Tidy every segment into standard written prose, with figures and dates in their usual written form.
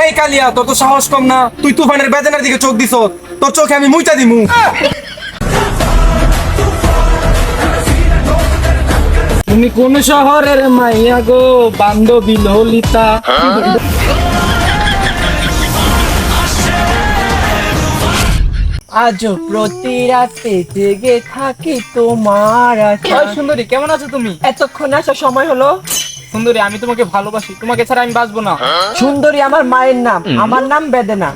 এই কালিয়া, তোর তো সাহস কম না, তুই তুফানের বেদনার দিকে চোখ দিছ, তোর চোখে আমি মুইতা দিমু। তুমি কোন শহরের মাইয়া গো, বান্ধবী ললিতা? আজ প্রতি রাতে জেগে থাকি তোমার আশা। ওই সুন্দরী, কেমন আছো তুমি? এতক্ষণ আসার সময় হলো? সুন্দরী, আমি তোমাকে ভালোবাসি, তোমাকে ছাড়া আমি বাঁচবো না। সুন্দরী আমার মায়ের নাম, আমার নাম বেদনা।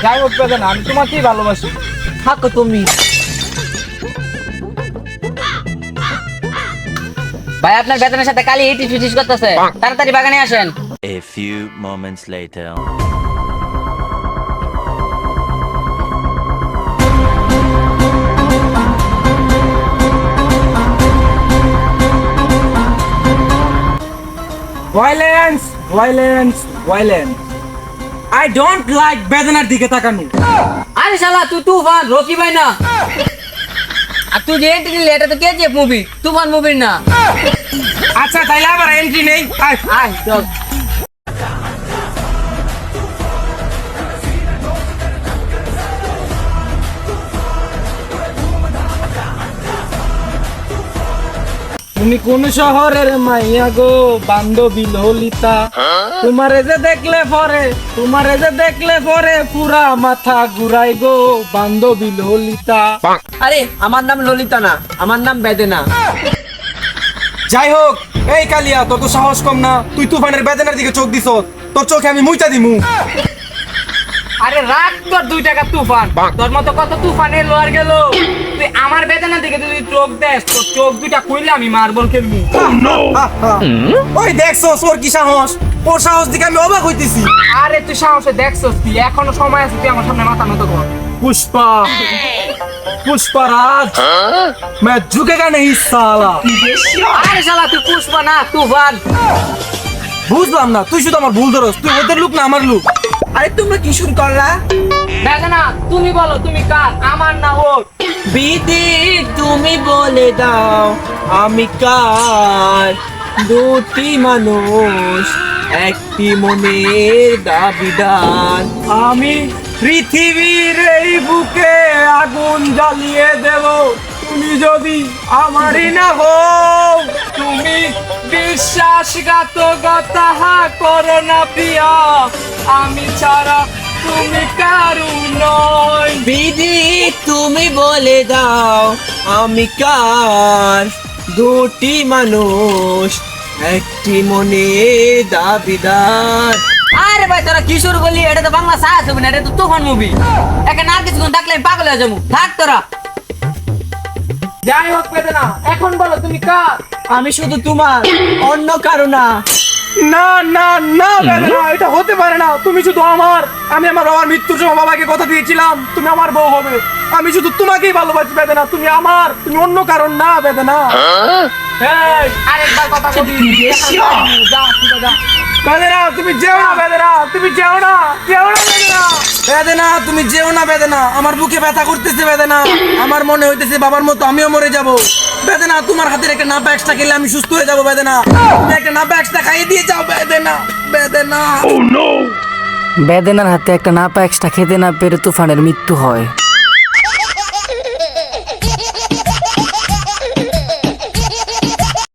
যাই হোক বেদনা, আমি তোমাকেই ভালোবাসি। থাকো তুমি। ভাই আপনার বেতনের সাথে কালি ইটিস পিটিস করতেছে, তাড়াতাড়ি বাগানে আসেন। A few moments later. Violence, violence, violence. I don't like বেদনার দিকে তাকানো। আরে শালা তুই তুফান, রকি ভাই না? আর তুই যে এন্ট্রি নিলি এটা তো কেজিএফ মুভি, তুফান মুভির না। আচ্ছা তাইলে আবার এন্ট্রি নেই। আয় চল। তুমি কোন শহরের মাইয়া গো, বান্ধবী ললিতা? তোমারে যে দেখলে পরে পুরা মাথা ঘুরাই গো, বান্ধবী ললিতা। আরে আমার নাম ললিতা না, আমার নাম বেদনা। যাই হোক, এই কালিয়া, তোর তো সাহস কম না, তুই তুফানের বেদনার দিকে চোখ দিছ, তোর চোখে আমি মুইতা দিমু। আরে রাখ তোর 2 টাকা তুফান, তোর মতো কত তুফানের লোয়ার গেল। তুই আমার বেদনা দিকে তুই চোখ দেস, তোর চোখ 2টা খুইলে আমি মার্বল খেলবো। ওই দেখছো ওর কি সাহস, ওর সাহস দিকে আমি অবাক হইতেছি। আরে তুই সাহসে দেখছস, তুই এখনো সময় আছে, তুই আমার সামনে মাথা নত কর। पुष्पा, पुष्पराज, मैं झुकेगा नहीं साला। আরে শালা তুই পুষ্পা না, তুফান। বুঝলাম না, তুই শুধু আমার ভুল ধরস, তুই ওদের লুক না আমার লুক। আরে তোমরা কি শুরু করলা? বেদনা, তুমি বলো তুমি কার, আমার না ওর? বিধি তুমি বলে দাও আমি কার, দুটি মানুষ একটি মনের দাবিদার। আমি পৃথিবীর এই বুকে আগুন জ্বালিয়ে দেব, তুমি যদি আমারই না হও। তুমি বিশ্বাসঘাতকতা করো না প্রিয়া, আমি ছাড়া তুমি কারু নয়। বিধি তুমি বলে দাও আমি কার, দুটি মানুষ একটি মনের দাবিদার। আরে ভাই তোরা কি শুরু করলি? এটা তো বাংলা সাহা ছবি না, এটা তো তুফান মুভি। একে না কিছুক্ষণ থাকলে আমি পাগল হয়ে যাবো। থাক তোরা। যাই হোক বেদনা, এখন বলো তুমি কার? আমি শুধু তোমার, অন্য কারো না। না না না বেদনা, এটা হতে পারে না। তুমি শুধু আমার, আমি আমার বাবার মৃত্যুর সময় বাবাকে কথা দিয়েছিলাম তুমি আমার বউ হবে। আমি শুধু তোমাকেই ভালোবাসি বেদনা, তুমি আমার, তুমি অন্য কারণ না বেদনা। এই, আরেকবার কথা বলি। যা, যা। বেদনা তুমি যেও না, বেদনা তুমি যেও না, যেও না বেদনা। বেদনা তুমি যেও না বেদনা, আমার বুকে ব্যথা করতেছে বেদনা, আমার মনে হইতেছে বাবার মতো আমিও মরে যাব। বেদনা তোমার হাতের একটা নাপা এক্সট্রা খেলে আমি সুস্থ হয়ে যাব বেদনা, তুমি একটা নাপা এক্সট্রা খাইয়ে দিয়ে যাও বেদনা, বেদনা। বেদনার হাতে একটা নাপা এক্সট্রা খেতে না পেরে তুফানের মৃত্যু হয়।